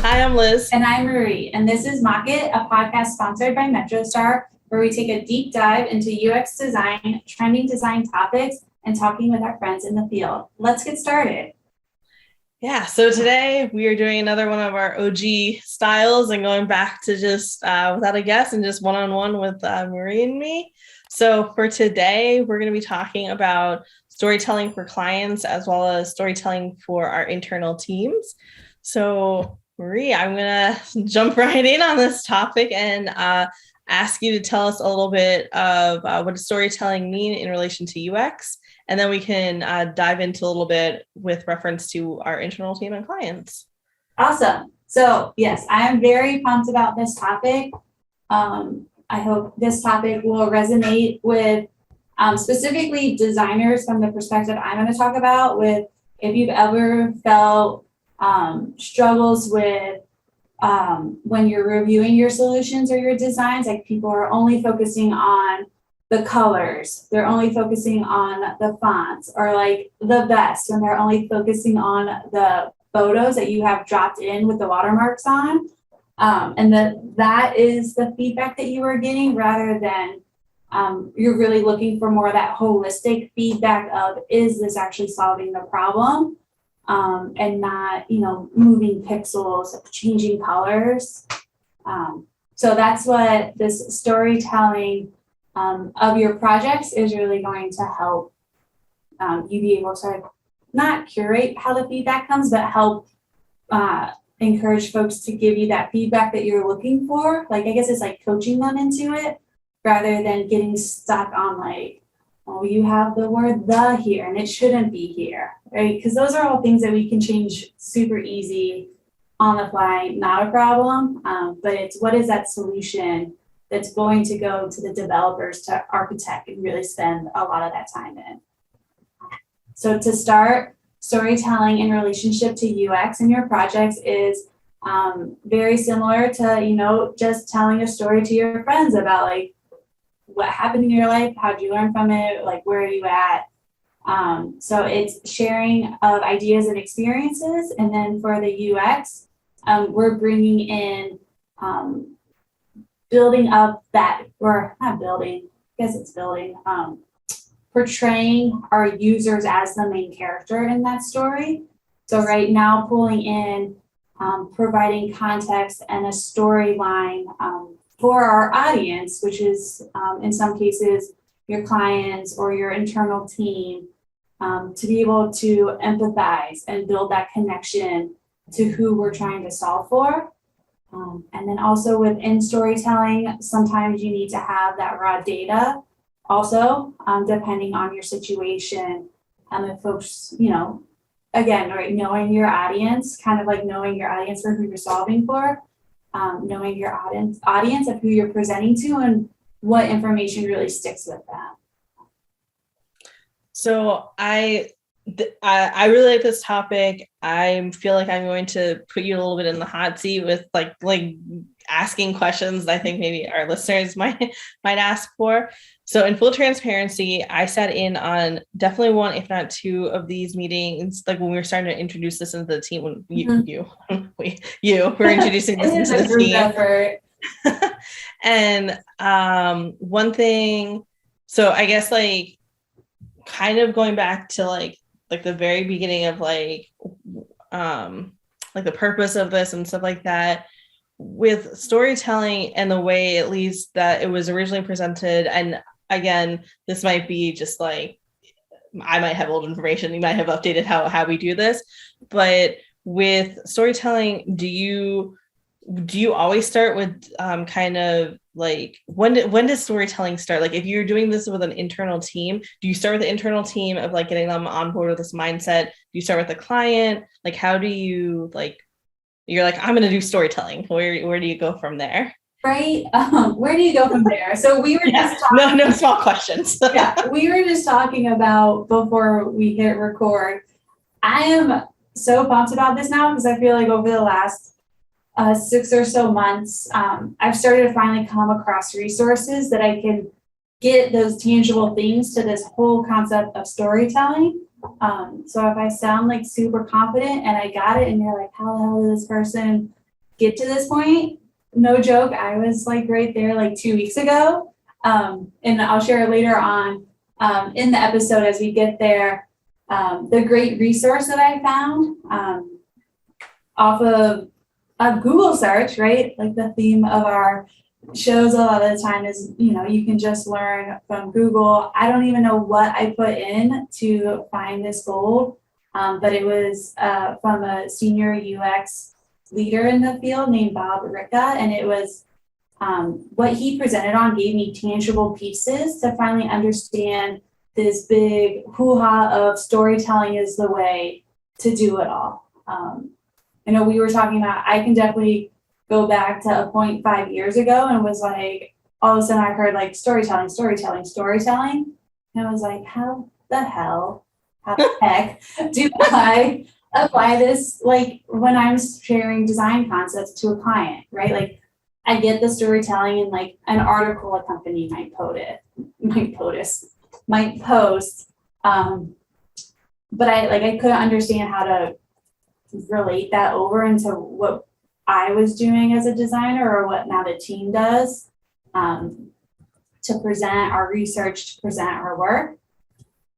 Hi, I'm Liz. And I'm Marie, and this is Mock It, a podcast sponsored by MetroStar, where we take a deep dive into UX design, trending design topics, and talking with our friends in the field. Let's get started. Yeah, so today we are doing another one of our OG styles and going back to just without a guest and just one-on-one with Marie and me. So for today, we're going to be talking about storytelling for clients as well as storytelling for our internal teams. So Marie, I'm going to jump right in on this topic and ask you to tell us a little bit of what does storytelling mean in relation to UX, and then we can dive into a little bit with reference to our internal team and clients. Awesome. So yes, I am very pumped about this topic. I hope this topic will resonate with specifically designers from the perspective I'm going to talk about, with if you've ever felt struggles with when you're reviewing your solutions or your designs, like people are only focusing on the colors, they're only focusing on the fonts, or like the best, and they're only focusing on the photos that you have dropped in with the watermarks on. And that is the feedback that you are getting, rather than you're really looking for more of that holistic feedback of, is this actually solving the problem? And not, moving pixels, changing colors. So that's what this storytelling of your projects is really going to help you be able to not curate how the feedback comes, but help encourage folks to give you that feedback that you're looking for. Like, I guess it's like coaching them into it, rather than getting stuck on like, oh, you have the word "the" here and it shouldn't be here, right? Because those are all things that we can change super easy on the fly, not a problem. But it's, what is that solution that's going to go to the developers to architect and really spend a lot of that time in. So to start, storytelling in relationship to UX in your projects is very similar to, just telling a story to your friends about like what happened in your life, how'd you learn from it, like where are you at? So it's sharing of ideas and experiences. And then for the UX, we're bringing in building up that, or not building, I guess it's building, portraying our users as the main character in that story. So right now, pulling in, providing context and a storyline for our audience, which is in some cases your clients or your internal team, to be able to empathize and build that connection to who we're trying to solve for. And then also within storytelling, sometimes you need to have that raw data also, depending on your situation. If folks, again, right, knowing your audience, kind of like knowing your audience for who you're solving for, knowing your audience of who you're presenting to and what information really sticks with them. So I really like this topic. I feel like I'm going to put you a little bit in the hot seat with like asking questions that I think maybe our listeners might ask for. So in full transparency, I sat in on definitely one, if not two, of these meetings, like when we were starting to introduce this into the team, when you were introducing this into the team. Effort. And one thing, so I guess like kind of going back to like the very beginning of like the purpose of this and stuff like that, with storytelling and the way at least that it was originally presented. And again, this might be just like, I might have old information, you might have updated how we do this, but with storytelling, do you always start with kind of like, when does storytelling start? Like if you're doing this with an internal team, do you start with the internal team of like getting them on board with this mindset? Do you start with the client? Like how do you like, you're like, I'm going to do storytelling. Where do you go from there? Right. Where do you go from there? So we were just talking, no small questions. Yeah, we were just talking about before we hit record. I am so pumped about this now because I feel like over the last 6 or so months, I've started to finally come across resources that I can get those tangible things to this whole concept of storytelling. So if I sound like super confident and I got it and you're like, how the hell did this person get to this point. No joke, I was like right there like 2 weeks ago. And I'll share later on in the episode as we get there, the great resource that I found off of a Google search, right? Like the theme of our shows a lot of the time is, you can just learn from Google. I don't even know what I put in to find this gold, but it was from a senior UX leader in the field named Bob Ricca, and it was what he presented on gave me tangible pieces to finally understand this big hoo-ha of storytelling is the way to do it all. I know we were talking about, I can definitely go back to a point 5 years ago and was like, all of a sudden I heard like storytelling. And I was like, how the heck do I apply this like when I'm sharing design concepts to a client, right? Like I get the storytelling in like an article a company might post. But I couldn't understand how to relate that over into what I was doing as a designer or what now the team does to present our research, to present our work.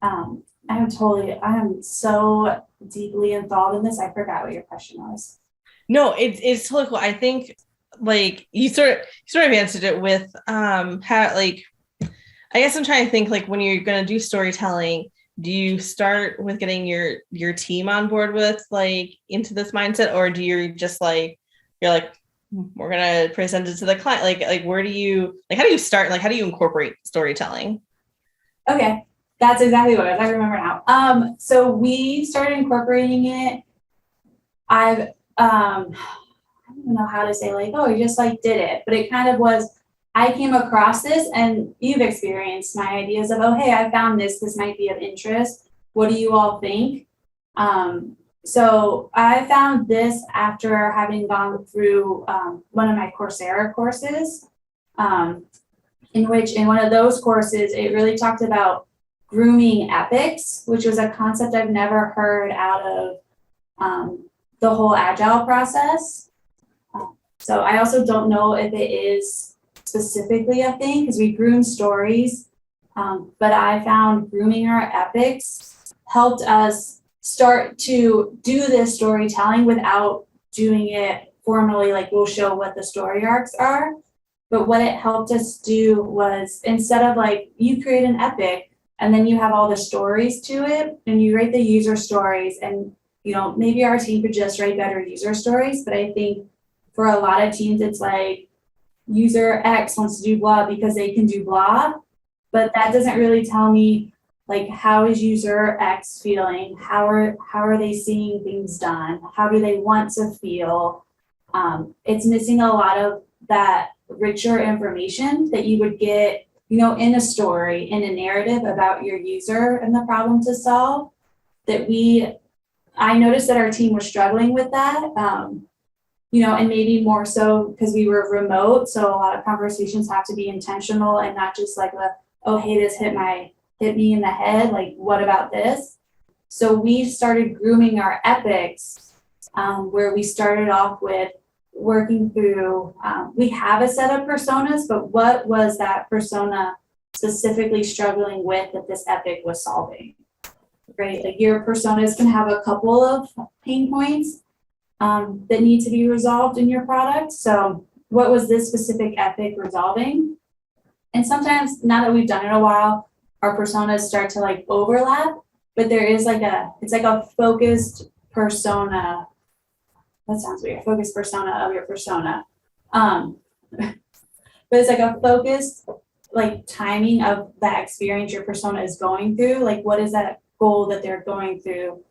I am so deeply involved in this. I forgot what your question was. No, it's totally cool. I think like you sort of answered it with how like, I guess I'm trying to think like when you're going to do storytelling, do you start with getting your team on board with like into this mindset, or do you just like, you're like, we're going to present it to the client? Like where do you, like, how do you start? Like, how do you incorporate storytelling? Okay. That's exactly what I remember now. So we started incorporating it. I don't know how to say like, oh, you just like did it, but it kind of was, I came across this and you've experienced my ideas of, oh, hey, I found this might be of interest. What do you all think? So I found this after having gone through one of my Coursera courses, in which in one of those courses, it really talked about grooming epics, which was a concept I've never heard out of the whole Agile process. So I also don't know if it is specifically a thing because we groom stories, but I found grooming our epics helped us start to do this storytelling without doing it formally, like we'll show what the story arcs are. But what it helped us do was instead of like you create an epic and then you have all the stories to it and you write the user stories and maybe our team could just write better user stories, but I think for a lot of teams it's like user X wants to do blah because they can do blah, but that doesn't really tell me like how is user X feeling, how are they seeing things done, how do they want to feel. It's missing a lot of that richer information that you would get in a story, in a narrative about your user and the problem to solve. I noticed that our team was struggling with that, and maybe more so because we were remote. So a lot of conversations have to be intentional and not just like oh, hey, this hit me in the head. Like, what about this? So we started grooming our epics, where we started off with working through, we have a set of personas, but what was that persona specifically struggling with that this epic was solving? Right? Like your personas can have a couple of pain points that need to be resolved in your product. So what was this specific epic resolving? And sometimes now that we've done it a while, our personas start to like overlap, but there is it's like a focused persona. That sounds weird. Focused persona of your persona. But it's like a focused like timing of that experience your persona is going through. Like what is that goal that they're going through?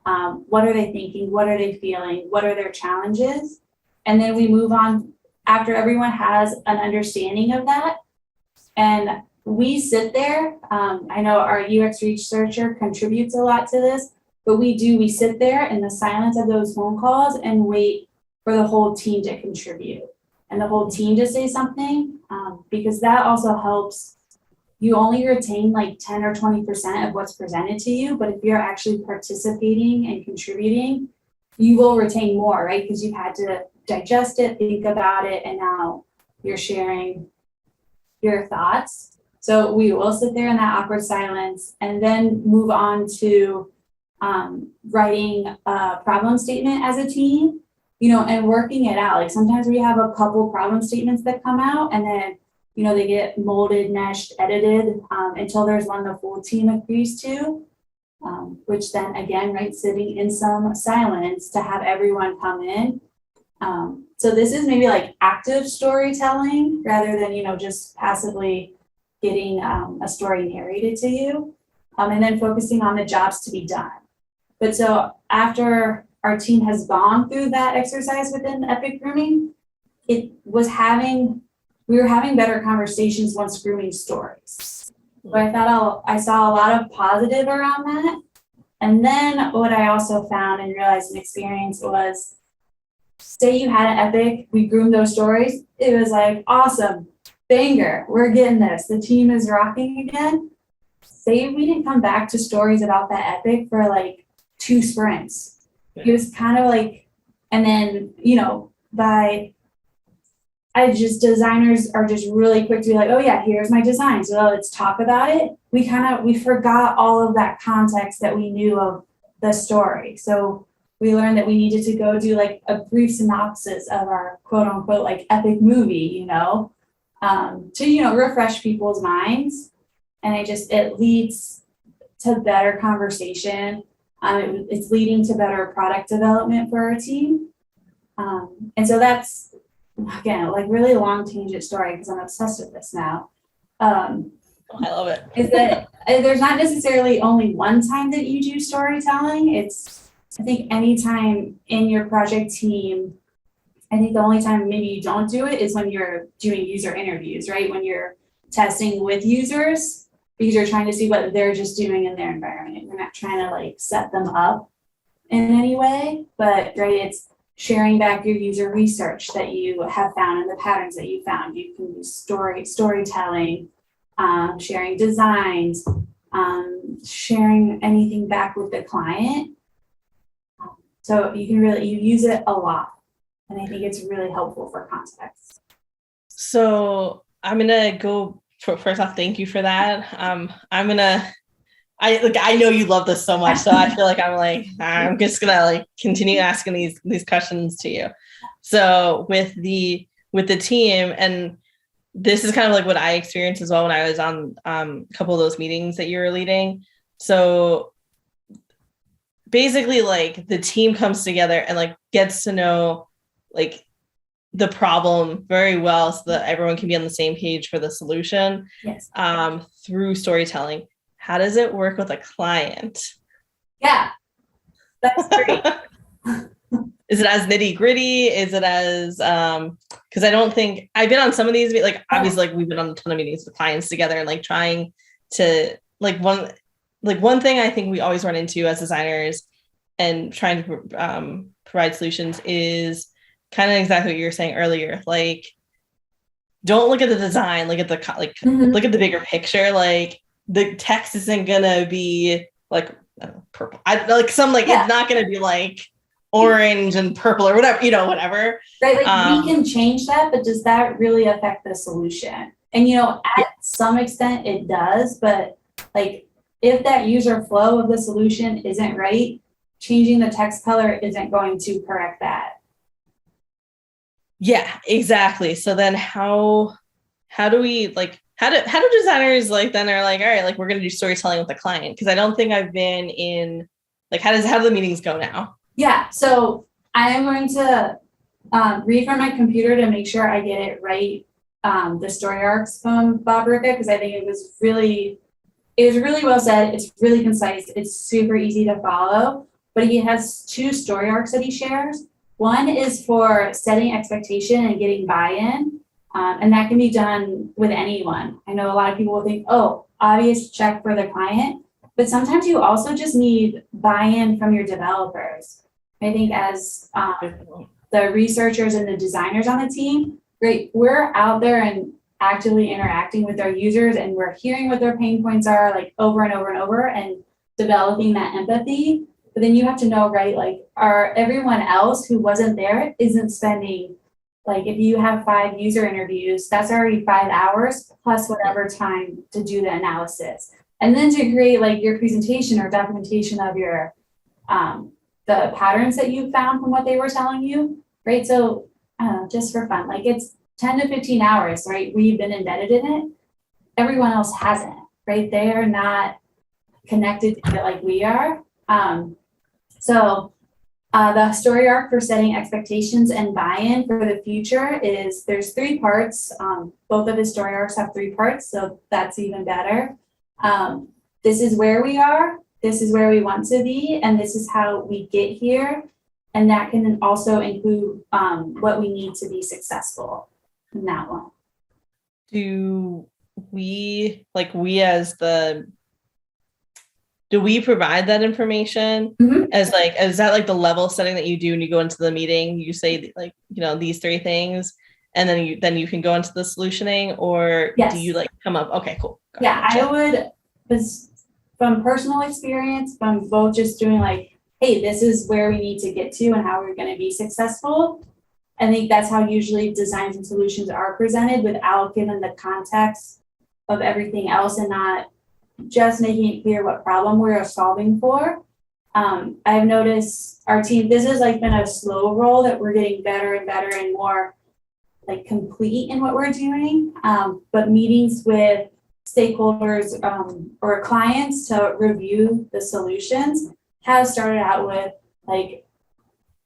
What are they thinking? What are they feeling? What are their challenges? And then we move on after everyone has an understanding of that. And we sit there. I know our UX researcher contributes a lot to this, but we sit there in the silence of those phone calls and wait for the whole team to contribute and the whole team to say something, because that also helps. You only retain like 10 or 20% of what's presented to you, but if you're actually participating and contributing, you will retain more, right? Because you've had to digest it, think about it, and now you're sharing your thoughts. So we will sit there in that awkward silence and then move on to writing a problem statement as a team, and working it out. Like sometimes we have a couple problem statements that come out, and then, they get molded, meshed, edited until there's one the full team agrees to, which then again, right, sitting in some silence to have everyone come in. So this is maybe like active storytelling rather than, just passively getting a story narrated to you, and then focusing on the jobs to be done. But so after our team has gone through that exercise within Epic Grooming, we were having better conversations once grooming stories. So I saw a lot of positive around that. And then what I also found and realized and experienced was, say you had an epic, we groomed those stories, it was like, awesome, banger, we're getting this, the team is rocking again. Say we didn't come back to stories about that epic for like 2 sprints. It was kind of like, and then, designers are just really quick to be like, oh yeah, here's my design, so let's talk about it. We forgot all of that context that we knew of the story. So we learned that we needed to go do like a brief synopsis of our quote unquote like epic movie, to, refresh people's minds. And it leads to better conversation. It's leading to better product development for our team. And so that's, again, like really long tangent story because I'm obsessed with this now. I love it. Is that there's not necessarily only one time that you do storytelling. I think anytime in your project team, I think the only time maybe you don't do it is when you're doing user interviews, right? When you're testing with users, because you're trying to see what they're just doing in their environment. You're not trying to like set them up in any way, but right, it's sharing back your user research that you have found and the patterns that you found. You can use storytelling, sharing designs, sharing anything back with the client. So you use it a lot. And I think it's really helpful for context. So I'm going to go, first off, thank you for that. I know you love this so much, so I feel like I'm just going to like continue asking these questions to you. So with the team, and this is kind of like what I experienced as well when I was on a couple of those meetings that you were leading. So basically like the team comes together and like gets to know like the problem very well so that everyone can be on the same page for the solution. Yes. Through storytelling. How does it work with a client? Yeah, that's great. Is it as nitty gritty? Is it as, because I don't think I've been on some of these, like obviously like we've been on a ton of meetings with clients together and like trying to one thing I think we always run into as designers and trying to provide solutions is kind of exactly what you were saying earlier. Like, don't look at the design, look at look at the bigger picture. Like the text isn't gonna be like purple. It's not gonna be like orange and purple or whatever, whatever. Right, like we can change that, but does that really affect the solution? And at some extent it does, but like if that user flow of the solution isn't right, changing the text color isn't going to correct that. Yeah, exactly. So then how do we like, how do designers then are like, all right, like we're going to do storytelling with the client? Because I don't think I've been in, like, how do the meetings go now? Yeah. So I am going to read from my computer to make sure I get it right. The story arcs from Bob Ricca, because I think it was really well said. It's really concise. It's super easy to follow, but he has 2 story arcs that he shares. One is for setting expectation and getting buy-in, and that can be done with anyone. I know a lot of people will think, oh, obvious check for the client, but sometimes you also just need buy-in from your developers. I think as the researchers and the designers on the team, great, we're out there and actively interacting with our users, and we're hearing what their pain points are like over and over and over and developing that empathy. but then you have to know, right, like, everyone else who wasn't there isn't spending, like, if you have 5 user interviews, that's already 5 hours plus whatever time to do the analysis. And then to create like your presentation or documentation of your, the patterns that you found from what they were telling you, right? So, just for fun, like it's 10 to 15 hours, right? We've been embedded in it. Everyone else hasn't, right? They are not connected to it like we are. So the story arc for setting expectations and buy-in for the future is there's 3 parts. Both of the story arcs have 3 parts, so that's even better. This is where we are, this is where we want to be, and this is how we get here. And that can also include what we need to be successful in that one. Do we provide that information as like, is that like the level setting that you do when you go into the meeting? You say like, these 3 things, and then you can go into the solutioning, or Yes. do you like come up? Okay, cool. Yeah, I would, because from personal experience, from both just doing like, hey, this is where we need to get to and how we're going to be successful. I think that's how usually designs and solutions are presented without giving the context of everything else and not just making it clear what problem we're solving for. I've noticed our team, this has like been a slow roll that we're getting better and better and more like complete in what we're doing. But meetings with stakeholders or clients to review the solutions has started out with like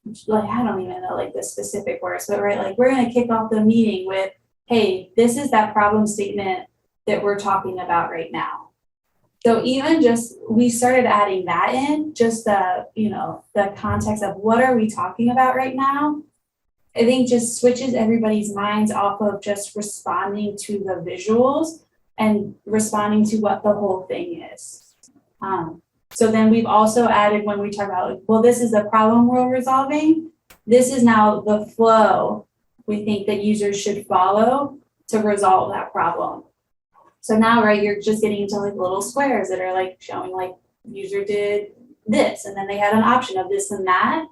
I don't even know like the specific words, but right, like we're going to kick off the meeting with, hey, this is that problem statement that we're talking about right now. So even just, we started adding that in, just the, the context of what are we talking about right now, I think just switches everybody's minds off of just responding to the visuals and responding to what the whole thing is. So then we've also added, when we talk about, like, well, this is the problem we're resolving, this is now the flow we think that users should follow to resolve that problem. So now, right, you're just getting into like little squares that are like showing like user did this, and then they had an option of this and that.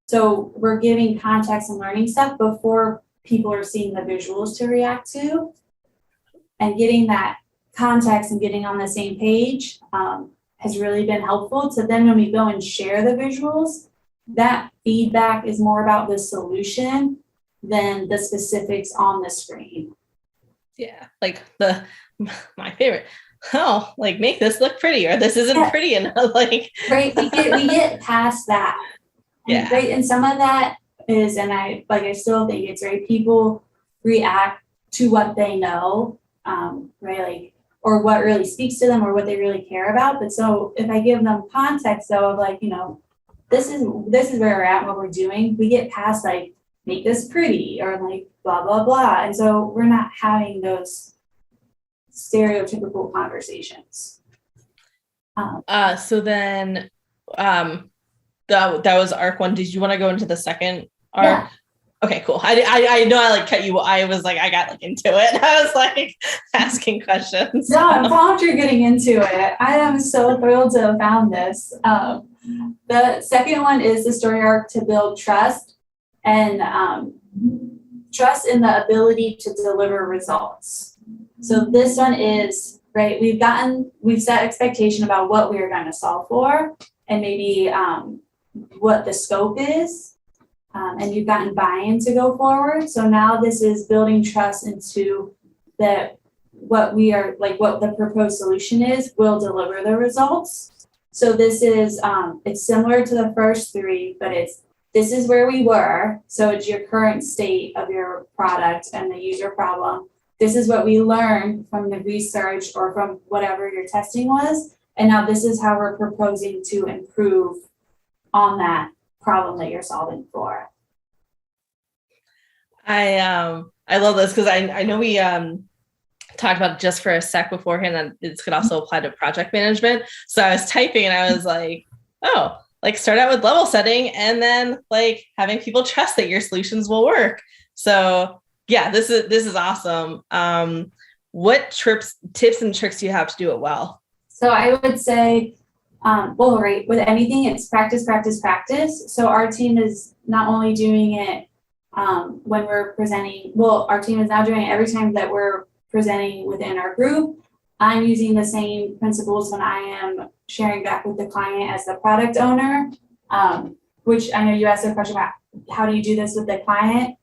So we're giving context and learning stuff before people are seeing the visuals to react to, and getting that context and getting on the same page has really been helpful. So then when we go and share the visuals, that feedback is more about the solution than the specifics on the screen. Yeah, like my favorite. Oh, like make this look pretty, or this isn't pretty enough. Like right, we get past that. And yeah. Right, and some of that is, and I still think it's right. People react to what they know, right, like, or what really speaks to them, or what they really care about. But so if I give them context though of like, this is where we're at, what we're doing, we get past like make this pretty or like blah blah blah, and so we're not having those stereotypical conversations. So then that was arc 1. Did you want to go into the second arc? Yeah. Okay, cool. I know I like cut you. I was like, I got like into it. I was like asking questions. No, I'm glad you're getting into it. I am so thrilled to have found this. The second one is the story arc to build trust and trust in the ability to deliver results. So this one is, right, we've set expectation about what we are going to solve for and maybe what the scope is. And you've gotten buy-in to go forward. So now this is building trust into what the proposed solution is will deliver the results. So this is, it's similar to the first 3, but this is where we were. So it's your current state of your product and the user problem. This is what we learned from the research or from whatever your testing was. And now this is how we're proposing to improve on that problem that you're solving for. I love this because I know we talked about it just for a sec beforehand, and this could also apply to project management. So I was typing and I was like, oh, like start out with level setting and then like having people trust that your solutions will work. So yeah, this is awesome. What tips and tricks do you have to do it well? So I would say Right, with anything, it's practice, practice, practice. So our team is not only doing it when we're presenting, well, our team is now doing it every time that we're presenting within our group. I'm using the same principles when I am sharing back with the client as the product owner, which I know you asked a question about how do you do this with the client.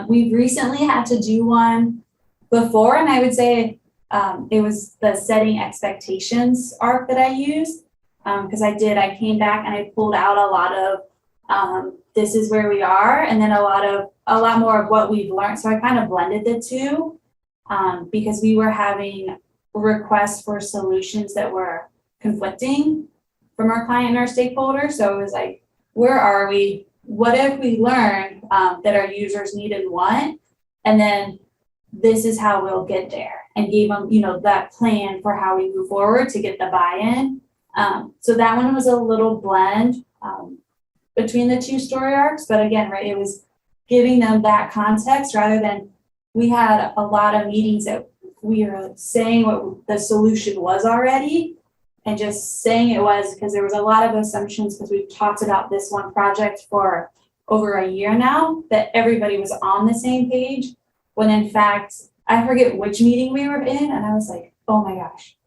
We've recently had to do one before, and I would say it was the setting expectations arc that I used. Because I came back and I pulled out a lot of this is where we are, and then a lot more of what we've learned. So I kind of blended the two because we were having requests for solutions that were conflicting from our client and our stakeholders. So it was like, where are we? What have we learned that our users need and want? And then this is how we'll get there, and gave them, that plan for how we move forward to get the buy-in. So that one was a little blend between the two story arcs, but again, right, it was giving them that context rather than we had a lot of meetings that we were saying what the solution was already and just saying it was because there was a lot of assumptions because we've talked about this one project for over a year now that everybody was on the same page when in fact, I forget which meeting we were in and I was like, oh my gosh.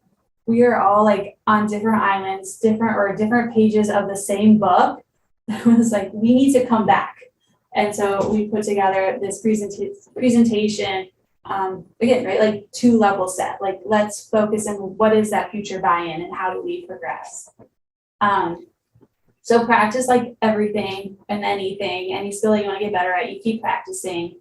We are all like on different islands, different pages of the same book. It was like, we need to come back. And so we put together this presentation, again, right, like 2-level set, like let's focus on what is that future buy-in and how do we progress. So practice like everything and anything, any skill that you want to get better at, you keep practicing.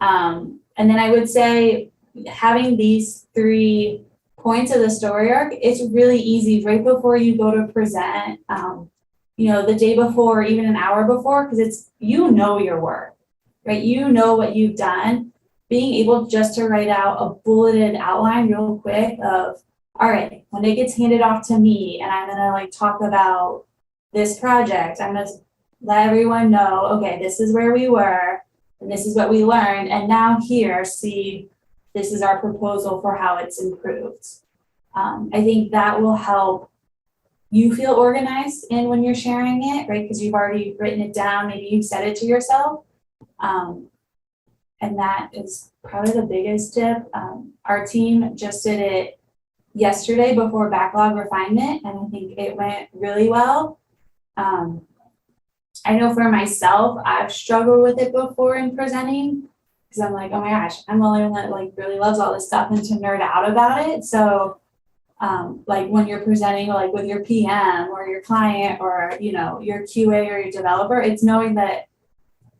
And then I would say having these 3 points of the story arc, it's really easy right before you go to present, the day before, even an hour before, because it's, your work, right? You know what you've done. Being able just to write out a bulleted outline real quick of, all right, when it gets handed off to me and I'm gonna talk about this project, I'm gonna let everyone know, okay, this is where we were and this is what we learned. And now here, see, this is our proposal for how it's improved. I think that will help you feel organized in when you're sharing it, right? Because you've already written it down, maybe you've said it to yourself. And that is probably the biggest tip. Our team just did it yesterday before backlog refinement, and I think it went really well. I know for myself, I've struggled with it before in presenting because I'm like, oh my gosh, I'm the only one that really loves all this stuff and to nerd out about it. So when you're presenting with your PM or your client or your QA or your developer, it's knowing that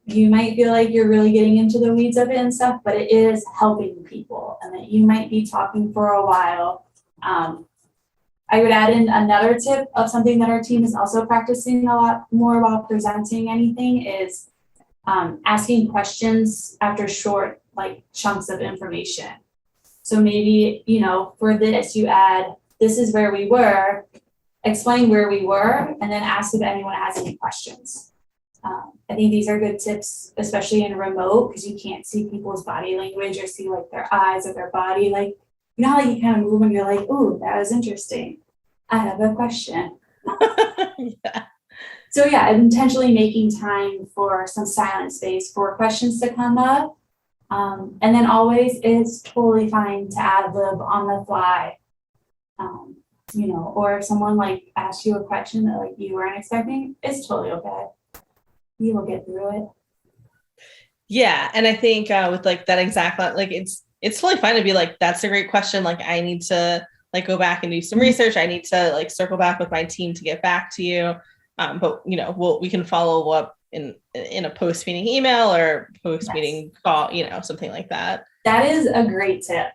you might feel like you're really getting into the weeds of it and stuff, but it is helping people and that you might be talking for a while. I would add in another tip of something that our team is also practicing a lot more while presenting anything is asking questions after short chunks of information. So maybe, for this, you add, this is where we were, explain where we were, and then ask if anyone has any questions. I think these are good tips, especially in remote, because you can't see people's body language or see their eyes or their body. How you kind of move and you're like, ooh, that was interesting. I have a question. Yeah. So yeah, intentionally making time for some silent space for questions to come up. And then always it's totally fine to ad lib on the fly. Or if someone asks you a question that you weren't expecting, it's totally okay. You will get through it. Yeah. And I think with that exact, it's totally fine to be that's a great question. I need to go back and do some research. I need to circle back with my team to get back to you. But we can follow up in a post-meeting email or post-meeting call, something like that. That is a great tip.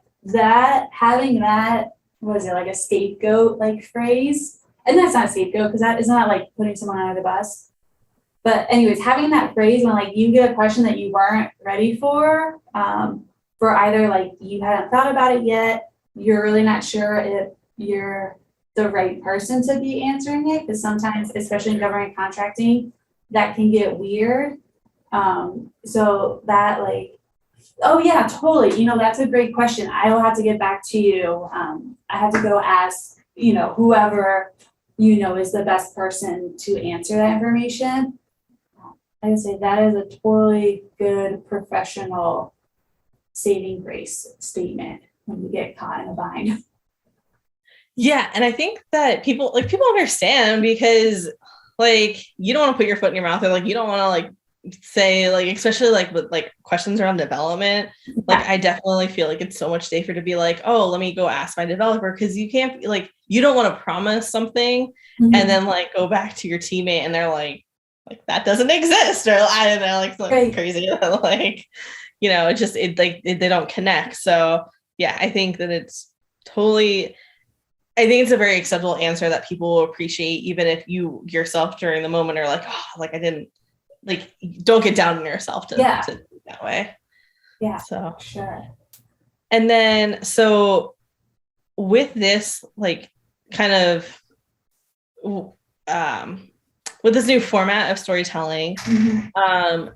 Having that, was it a scapegoat phrase? And that's not a scapegoat because that is not putting someone under the bus. But anyways, having that phrase when you get a question that you weren't ready for either you hadn't thought about it yet, you're really not sure if you're the right person to be answering it, because sometimes, especially in government contracting, that can get weird. So that oh yeah, totally. That's a great question. I will have to get back to you. I have to go ask, whoever is the best person to answer that information. I would say that is a totally good professional saving grace statement when you get caught in a bind. Yeah. And I think that people understand, because like, you don't want to put your foot in your mouth, or like, you don't want to like say, like, especially like with like questions around development, like I definitely feel like it's so much safer to be like, oh, let me go ask my developer, because you can't, like, you don't want to promise something and then like go back to your teammate and they're like that doesn't exist, or I don't know, like something crazy, like, it just they don't connect. So yeah, I think that it's a very acceptable answer that people will appreciate, even if you yourself during the moment are like, oh, like I didn't, like, don't get down on yourself to that way. Yeah. So sure. And then, so with this, like, kind of, with this new format of storytelling,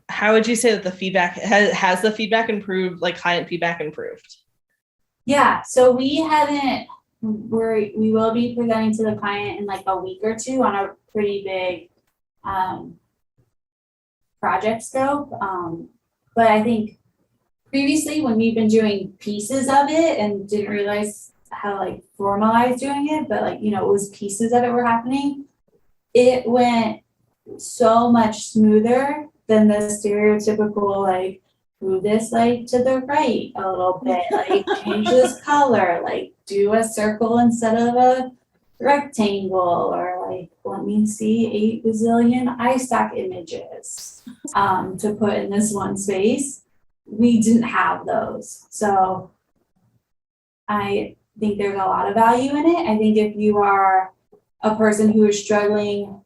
how would you say that the feedback has the feedback improved, like client feedback improved? Yeah. So we will be presenting to the client in like a week or two on a pretty big, project scope. But I think previously when we've been doing pieces of it and didn't realize how like formalized doing it, but like, it was pieces of it were happening, it went so much smoother than the stereotypical, like, move this like to the right a little bit, like change this color, like do a circle instead of a rectangle, or like, let me see 8 bazillion iStock images to put in this one space. We didn't have those. So I think there's a lot of value in it. I think if you are a person who is struggling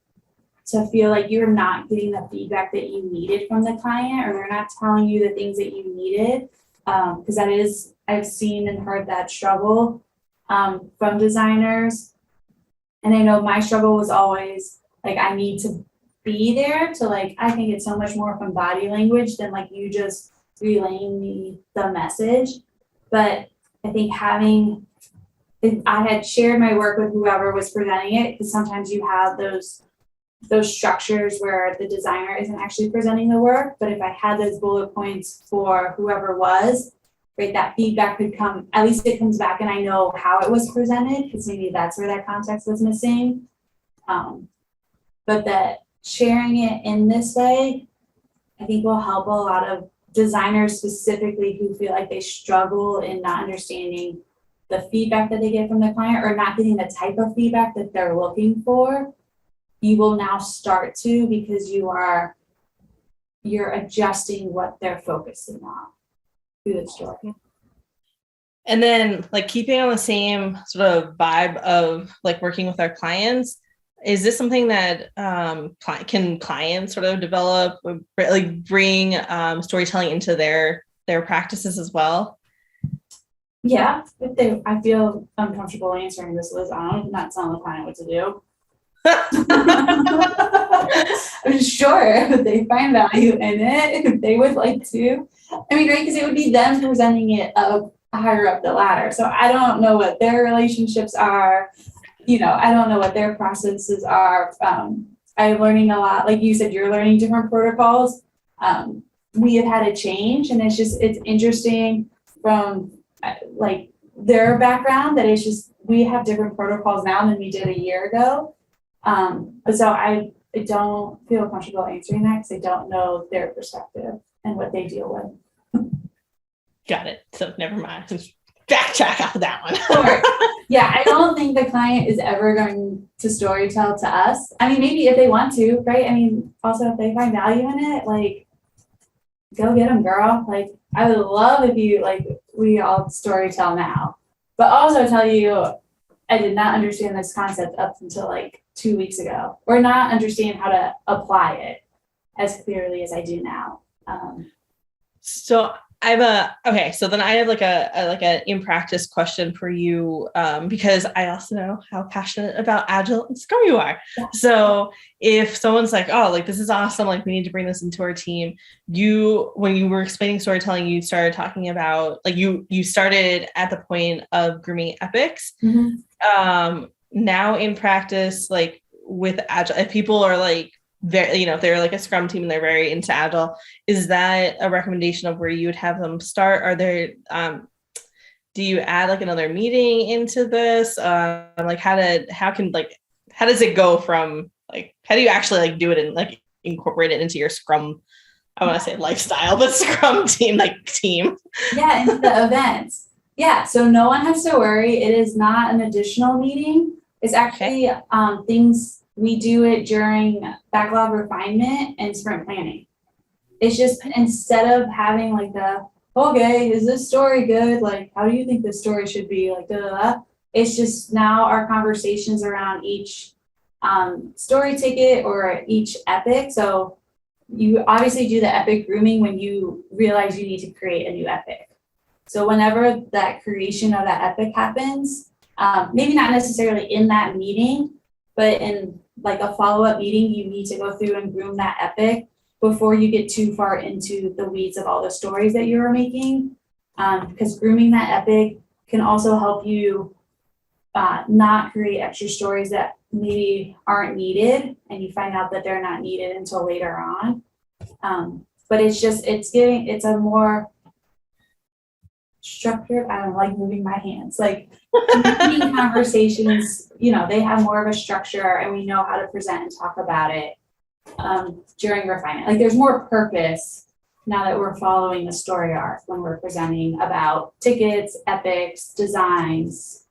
to feel like you're not getting the feedback that you needed from the client, or they're not telling you the things that you needed, because I've seen and heard that struggle from designers. And I know my struggle was always like, I need to be there to like, I think it's so much more from body language than like you just relaying me the message. But I think I had shared my work with whoever was presenting it, because sometimes you have those structures where the designer isn't actually presenting the work. But if I had those bullet points for whoever was, right, that feedback could come, at least it comes back and I know how it was presented, because maybe that's where that context was missing. But that sharing it in this way, I think will help a lot of designers specifically who feel like they struggle in not understanding the feedback that they get from the client, or not getting the type of feedback that they're looking for. You will now start to, because you're adjusting what they're focusing on through the story. And then, like, keeping on the same sort of vibe of like working with our clients, is this something that can clients sort of develop, like bring storytelling into their practices as well? Yeah, I feel uncomfortable answering this, Liz. I'm not telling the client what to do. I'm sure if they find value in it, if they would like to. I mean, right, because it would be them presenting it up higher up the ladder. So I don't know what their relationships are. I don't know what their processes are. I'm learning a lot. Like you said, you're learning different protocols. We have had a change, and it's interesting from like their background that it's just, we have different protocols now than we did a year ago. But so I don't feel comfortable answering that, because I don't know their perspective and what they deal with. Got it. So never mind. Just backtrack off of that one. Sure. Yeah, I don't think the client is ever going to storytell to us. I mean, maybe if they want to, right? I mean, also if they find value in it, like, go get them, girl. Like, I would love if you, like, we all storytell now. But also tell you, I did not understand this concept up until like 2 weeks ago, or not understand how to apply it as clearly as I do now. So so then I have like a in practice question for you, because I also know how passionate about Agile and Scrum you are. Yeah. So if someone's like, oh, like, this is awesome, like, we need to bring this into our team, when you were explaining storytelling, you started talking about, like, you started at the point of grooming epics. Mm-hmm. now in practice, like with Agile, if people are like very, if they're like a Scrum team and they're very into Agile, is that a recommendation of where you would have them start? Are there, do you add like another meeting into this? Like how does it go from like, how do you actually like do it and like incorporate it into your Scrum, I want to say lifestyle, but Scrum team? Yeah, into the events. Yeah, so no one has to worry. It is not an additional meeting. It's actually things we do it during backlog refinement and sprint planning. It's just instead of having like okay, is this story good? Like, how do you think this story should be? Like, da da da. It's just now our conversations around each story ticket or each epic. So you obviously do the epic grooming when you realize you need to create a new epic. So whenever that creation of that epic happens, maybe not necessarily in that meeting, but in like a follow-up meeting, you need to go through and groom that epic before you get too far into the weeds of all the stories that you are making. Because grooming that epic can also help you not create extra stories that maybe aren't needed, and you find out that they're not needed until later on. But it's a more structured, I don't like moving my hands, like meeting conversations, they have more of a structure and we know how to present and talk about it during refinement. Like there's more purpose now that we're following the story arc when we're presenting about tickets, epics, designs.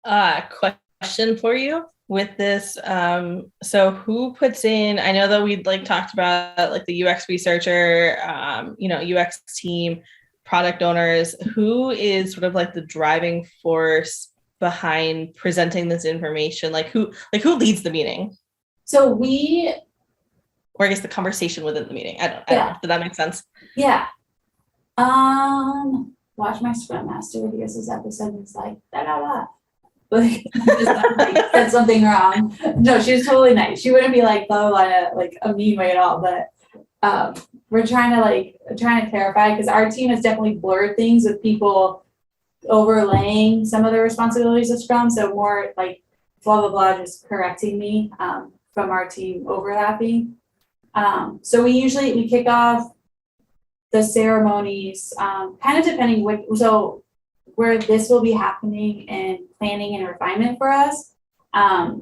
Question for you with this. So who puts in, I know that we like talked about like the UX researcher, UX team, product owners, who is sort of like the driving force behind presenting this information? Like who leads the meeting? So or I guess the conversation within the meeting. I don't know. Did that make sense? Yeah. Watch my Scrum Master videos this episode and it's like, da da da. Like, said something wrong. No, she was totally nice. She wouldn't be like, blah, blah, blah, like a mean way at all. But we're trying to clarify, because our team has definitely blurred things with people overlaying some of the responsibilities of Scrum. So more like blah, blah, blah, just correcting me from our team overlapping. So we kick off the ceremonies, kind of depending where this will be happening in planning and refinement for us. The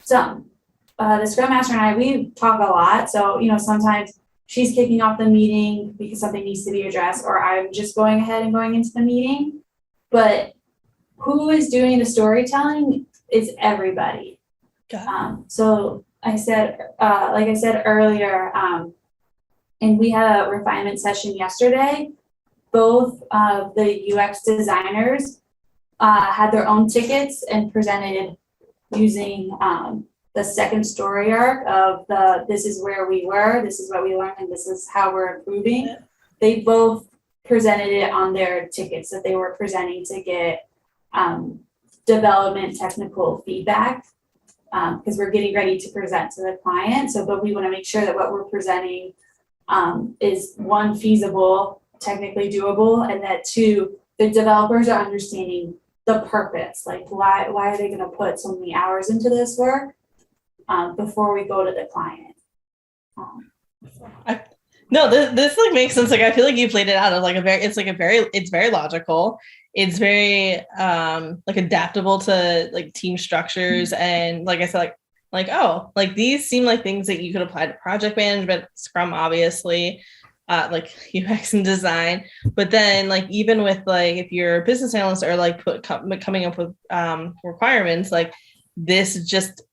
Scrum Master and I, we talk a lot. So, sometimes she's kicking off the meeting because something needs to be addressed, or I'm just going ahead and going into the meeting. But who is doing the storytelling is everybody. So I said, like I said earlier, and we had a refinement session yesterday. Both of the UX designers had their own tickets and presented using the second story arc of this is where we were, this is what we learned, and this is how we're improving. Yeah. They both presented it on their tickets that they were presenting to get development technical feedback, because we're getting ready to present to the client. But we want to make sure that what we're presenting is one, feasible, technically doable, and that two, the developers are understanding the purpose, like why are they going to put so many hours into this work before we go to the client. This like makes sense. Like I feel like you've laid it out as like it's very logical. It's very like adaptable to like team structures, and like I said, like these seem like things that you could apply to project management, Scrum, obviously. Like UX and design, but then like even with like if you're a business analyst or like coming up with requirements, like this just,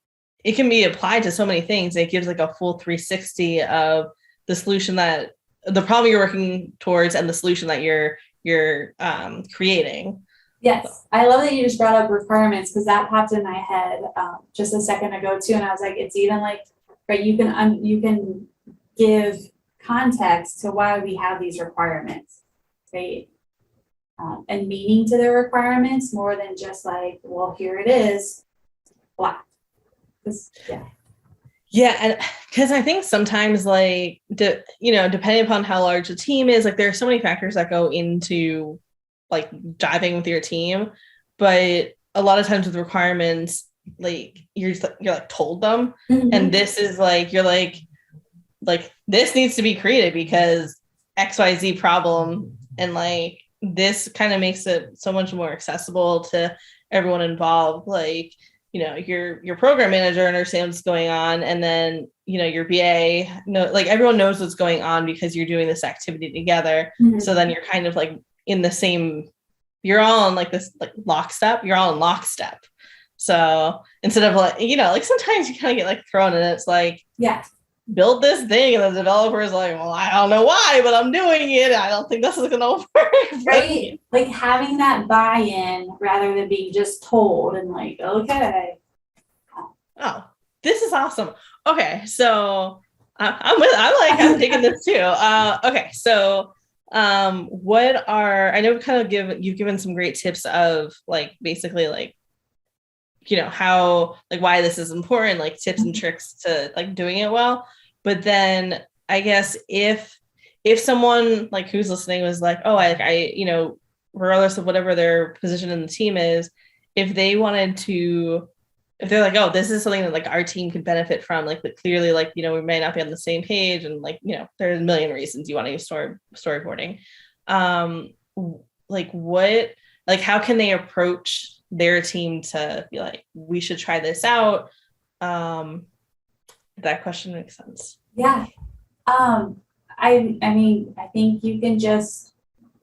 it can be applied to so many things. It gives like a full 360 of the solution, that the problem you're working towards and the solution that you're creating. Yes, I love that you just brought up requirements, because that popped in my head just a second ago too, and I was like, it's even like, right, you can give context to why we have these requirements, right? And meaning to the requirements more than just like, well, here it is, blah. Yeah, and because I think sometimes like, depending upon how large the team is, like there are so many factors that go into like jiving with your team, but a lot of times with requirements, like you're like told them, and this is like you're like this needs to be created because XYZ problem, and like this kind of makes it so much more accessible to everyone involved. Like, you know, your program manager understands what's going on, and then, you know, your BA, like everyone knows what's going on because you're doing this activity together. So then you're kind of like in the same, you're all in like this like lockstep, you're all in lockstep. So instead of like, you know, like sometimes you kind of get like thrown and it's like, build this thing, and the developer is like, well, I don't know why, but I'm doing it. I don't think this is gonna work. Right? Like having that buy-in rather than being just told and like, okay. Oh, this is awesome. Okay, so I'm digging this too. Okay, so what are, I know you've given some great tips of like basically like, you know, how, like why this is important, like tips and tricks to like doing it well. But then I guess if someone like who's listening was like, oh, I you know, regardless of whatever their position in the team is, if they wanted to, if they're like, oh, this is something that like our team could benefit from, like, but clearly, like, you know, we may not be on the same page, and like, you know, there's a million reasons you want to use storyboarding. Like what, like how can they approach their team to be like, we should try this out? If that question makes sense. Yeah. I mean, I think you can just,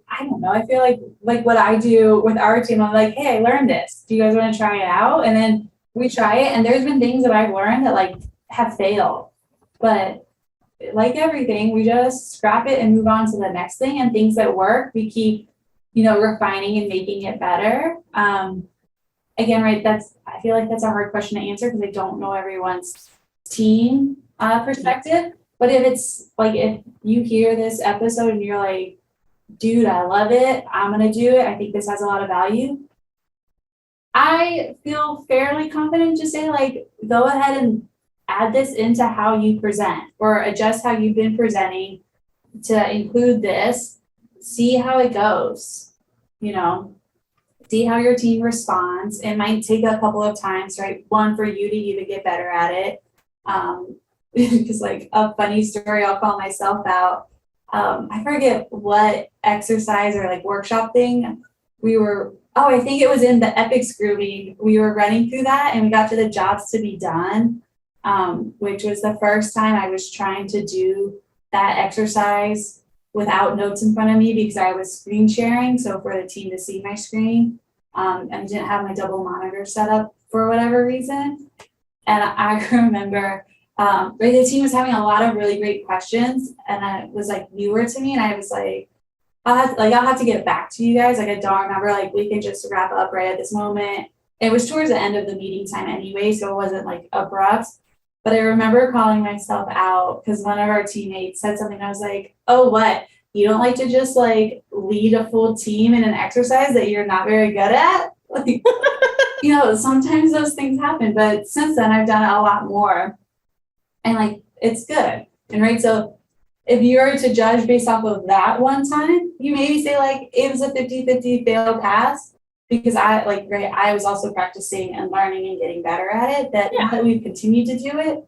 I don't know. I feel like what I do with our team, I'm like, hey, I learned this. Do you guys want to try it out? And then we try it. And there's been things that I've learned that like have failed. But like everything, we just scrap it and move on to the next thing. And things that work, we keep, you know, refining and making it better. Again, right, I feel like that's a hard question to answer because I don't know everyone's team perspective. But if it's like, if you hear this episode and you're like, dude, I love it, I'm going to do it, I think this has a lot of value, I feel fairly confident to say, like, go ahead and add this into how you present or adjust how you've been presenting to include this, see how it goes, you know, see how your team responds. It might take a couple of times, right? One, for you to even get better at it. Because like a funny story, I'll call myself out. I forget what exercise or like workshop thing I think it was in the epics grouping. We were running through that and we got to the jobs to be done, which was the first time I was trying to do that exercise without notes in front of me because I was screen sharing. So for the team to see my screen, and didn't have my double monitor set up for whatever reason. And I remember the team was having a lot of really great questions, and it was like newer to me, and I was like, I'll have to get back to you guys. Like, I don't remember, like, we can just wrap up right at this moment. It was towards the end of the meeting time anyway, so it wasn't like abrupt. But I remember calling myself out because one of our teammates said something. I was like, oh, what? You don't like to just like lead a full team in an exercise that you're not very good at? Like, you know, sometimes those things happen. But since then, I've done it a lot more. And like, it's good. And right, so if you were to judge based off of that one time, you maybe say like, it was a 50-50 fail pass because I was also practicing and learning and getting better at it, that now that we've continued to do it,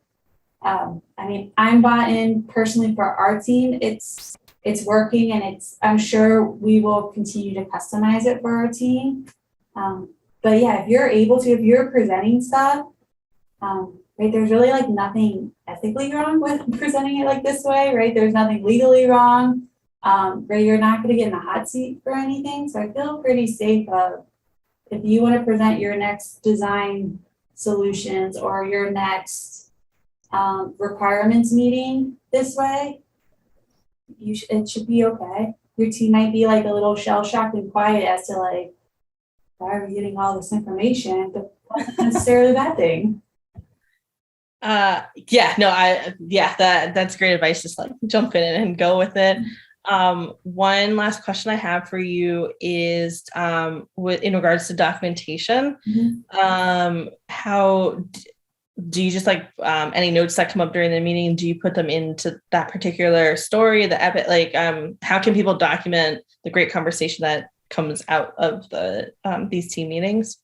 I mean, I'm bought in personally for our team. It's working, and I'm sure we will continue to customize it for our team. But yeah, if you're presenting stuff, right, there's really like nothing ethically wrong with presenting it like this way, right? There's nothing legally wrong, right? You're not going to get in the hot seat for anything. So I feel pretty safe of if you want to present your next design solutions or your next requirements meeting this way, it should be okay. Your team might be like a little shell-shocked and quiet as to like, why are we getting all this information? But that's not necessarily that thing. That's great advice. Just like jump in and go with it. One last question I have for you is in regards to documentation. How do you just like any notes that come up during the meeting, do you put them into that particular story, the epic, like how can people document the great conversation that comes out of the these team meetings?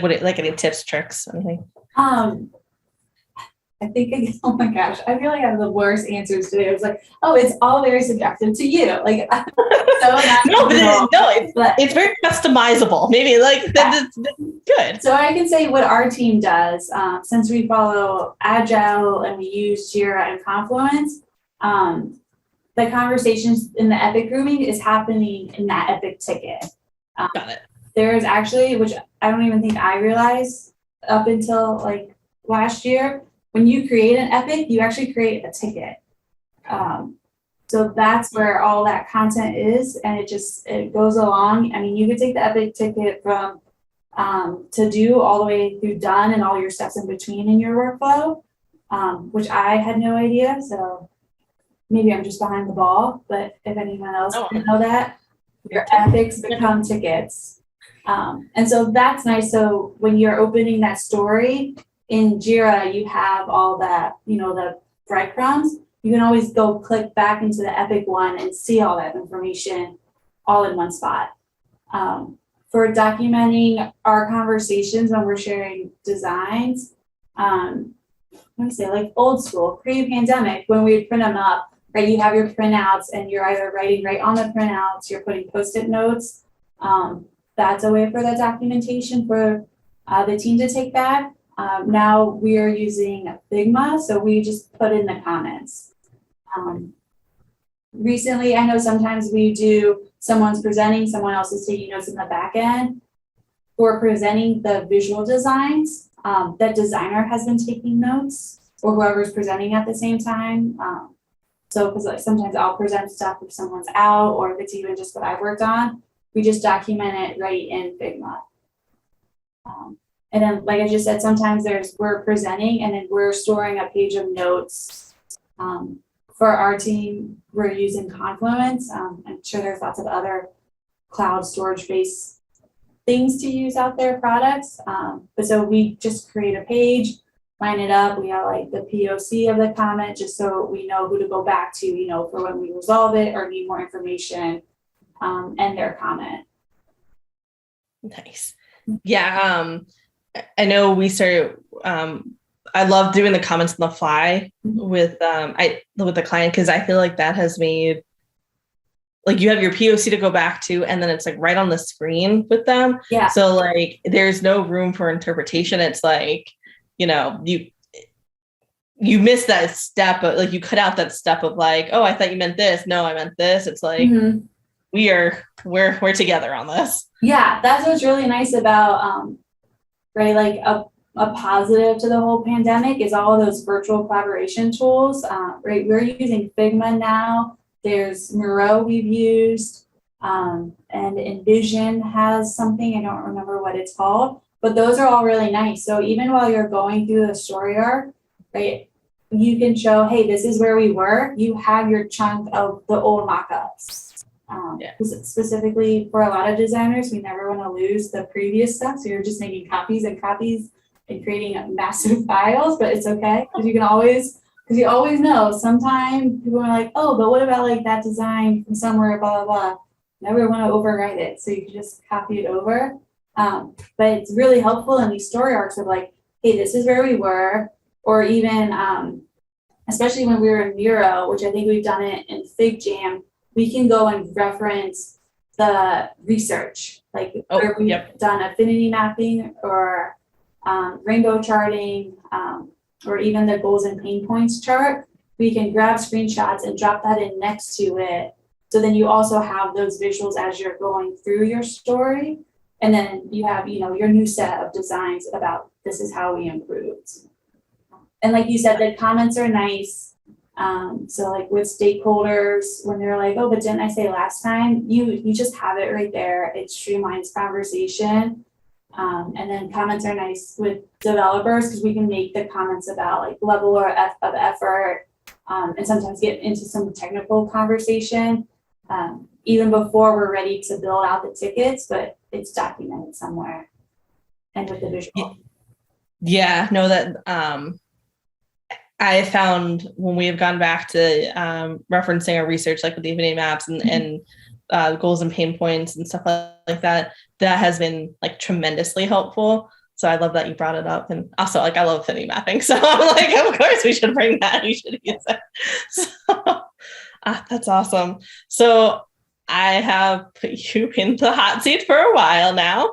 Like any tips, tricks, anything? I think, oh my gosh, I feel like I have the worst answers today. I was like, oh, it's all very subjective to you. Like, so it's very customizable. Maybe that's good. So I can say what our team does, since we follow Agile and we use Jira and Confluence, the conversations in the Epic grooming is happening in that Epic ticket. Got it. There's actually, which I don't even think I realized up until like last year, when you create an Epic, you actually create a ticket. So that's where all that content is, and it goes along. I mean, you could take the Epic ticket from to do all the way through done and all your steps in between in your workflow, which I had no idea. So maybe I'm just behind the ball, but if anyone else didn't know that, your epics become tickets. And so that's nice. So when you're opening that story in Jira, you have all that, the breadcrumbs. You can always go click back into the Epic one and see all that information all in one spot. For documenting our conversations when we're sharing designs, let me say like old school, pre-pandemic, when we print them up, right? You have your printouts and you're either writing right on the printouts, you're putting Post-it notes. That's a way for the documentation for the team to take back. Now we are using Figma, so we just put in the comments. Recently, I know sometimes we do, someone's presenting, someone else is taking notes in the back end. For presenting the visual designs, that designer has been taking notes, or whoever's presenting at the same time. So, because like sometimes I'll present stuff if someone's out, or if it's even just what I've worked on, we just document it right in Figma. And then, like I just said, sometimes we're presenting and then we're storing a page of notes. For our team, we're using Confluence. I'm sure there's lots of other cloud storage-based things to use out there, products. But so we just create a page, line it up. We have like the POC of the comment, just so we know who to go back to, for when we resolve it or need more information, and their comment. Nice. Yeah. I know we started, I love doing the comments on the fly with the client, because I feel like that has made, like, you have your POC to go back to, and then it's like right on the screen with them. Yeah. So like there's no room for interpretation. It's like, you miss that step, but like you cut out that step of like, oh, I thought you meant this. No, I meant this. It's like we're together on this. Yeah, that's what's really nice about right, like a positive to the whole pandemic is all of those virtual collaboration tools. Right, we're using Figma now. There's Miro we've used, and Envision has something, I don't remember what it's called, but those are all really nice. So even while you're going through the story arc, right, you can show, hey, this is where we were. You have your chunk of the old mock-ups. Specifically for a lot of designers, we never want to lose the previous stuff. So you're just making copies and copies and creating massive files, but it's okay because you always know sometimes people are like, oh, but what about like that design from somewhere, blah, blah, blah. Never want to overwrite it. So you can just copy it over. But it's really helpful in these story arcs of like, hey, this is where we were, or even, especially when we were in Miro, which I think we've done it in FigJam, we can go and reference the research, like where we've done affinity mapping or rainbow charting, or even the goals and pain points chart. We can grab screenshots and drop that in next to it. So then you also have those visuals as you're going through your story. And then you have, your new set of designs about this is how we improved. And like you said, the comments are nice. So like with stakeholders, when they're like, oh, but didn't I say last time? You just have it right there. It streamlines conversation. And then comments are nice with developers because we can make the comments about like level of effort, and sometimes get into some technical conversation, even before we're ready to build out the tickets, but it's documented somewhere and with the visual. Yeah, no, that, I found when we have gone back to referencing our research, like with the affinity maps and goals and pain points and stuff like that, that has been like tremendously helpful. So I love that you brought it up. And also, like, I love affinity mapping. So I'm like, of course we should bring that. We should use it. So that's awesome. So I have put you in the hot seat for a while now.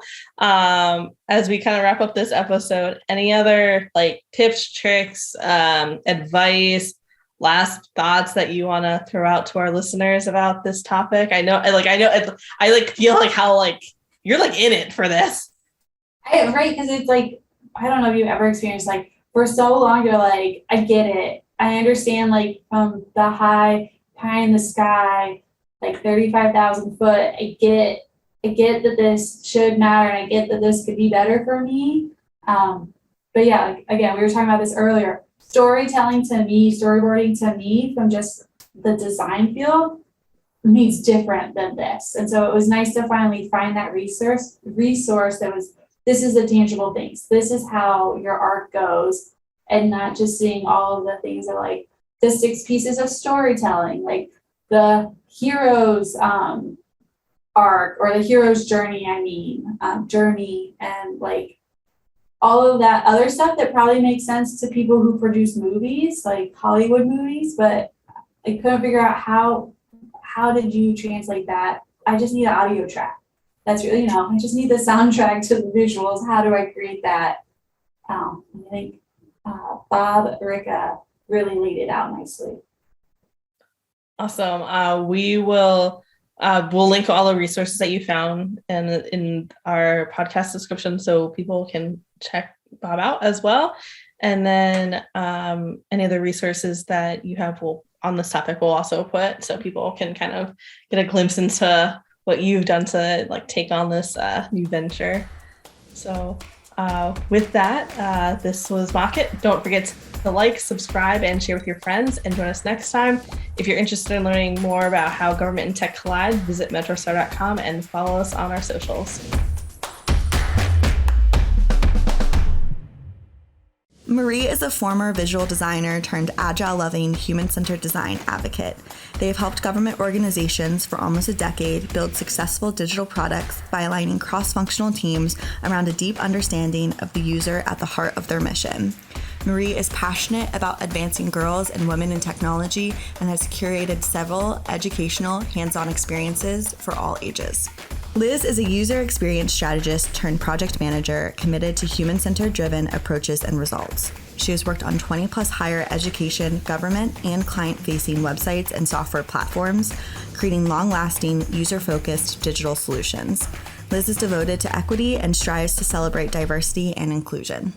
As we kind of wrap up this episode, any other like tips, tricks, advice, last thoughts that you want to throw out to our listeners about this topic? I feel like how like you're like in it for this. Right, because it's like, I don't know if you've ever experienced, like, for so long, you're like, I get it. I understand, like, from the high pie in the sky, like 35,000 foot, I get that this should matter, and I get that this could be better for me. But yeah, like, again, we were talking about this earlier. Storytelling to me, storyboarding to me from just the design field means different than this. And so it was nice to finally find that resource that was, this is the tangible things. This is how your arc goes, and not just seeing all of the things that like the 6 pieces of storytelling, like the hero's arc or the hero's journey, journey, and like all of that other stuff that probably makes sense to people who produce movies, like Hollywood movies, but I couldn't figure out how did you translate that? I just need an audio track. That's really, I just need the soundtrack to the visuals. How do I create that? I think Bob Ricca really laid it out nicely. Awesome. We'll link all the resources that you found in our podcast description so people can check Bob out as well. And then any other resources that you have on this topic we'll also put so people can kind of get a glimpse into what you've done to like take on this new venture. So with that, this was Mocket. Don't forget to like, subscribe, and share with your friends, and join us next time. If you're interested in learning more about how government and tech collide, visit MetroStar.com and follow us on our socials. Marie is a former visual designer turned agile-loving, human-centered design advocate. They have helped government organizations for almost a decade build successful digital products by aligning cross-functional teams around a deep understanding of the user at the heart of their mission. Marie is passionate about advancing girls and women in technology and has curated several educational, hands-on experiences for all ages. Liz is a user experience strategist turned project manager committed to human-centered driven approaches and results. She has worked on 20 plus higher education, government, and client-facing websites and software platforms, creating long-lasting, user-focused digital solutions. Liz is devoted to equity and strives to celebrate diversity and inclusion.